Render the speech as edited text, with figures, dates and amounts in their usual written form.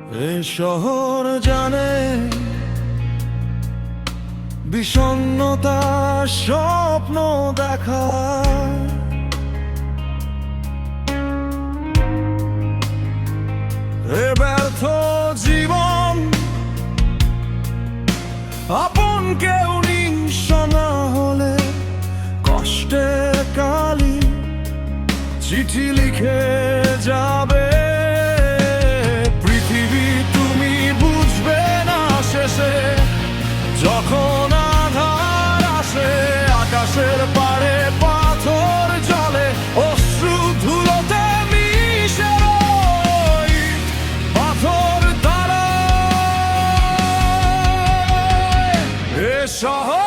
এ শহর জানে বিষণ্ণতা স্বপ্ন দেখা, এ ব্যর্থ জীবন আপন কেউ নিঃস্ব না হলে কষ্টের কালি চিঠি লিখে যাবে। পৃথিবী তুমি বুঝবে না শেষে যখন আধার আসে, আকাশের পাড়ে পাথর জলে অশ্রু ধুলোতে মিশে ওই পাথর দাঁড়ায়। এ শহর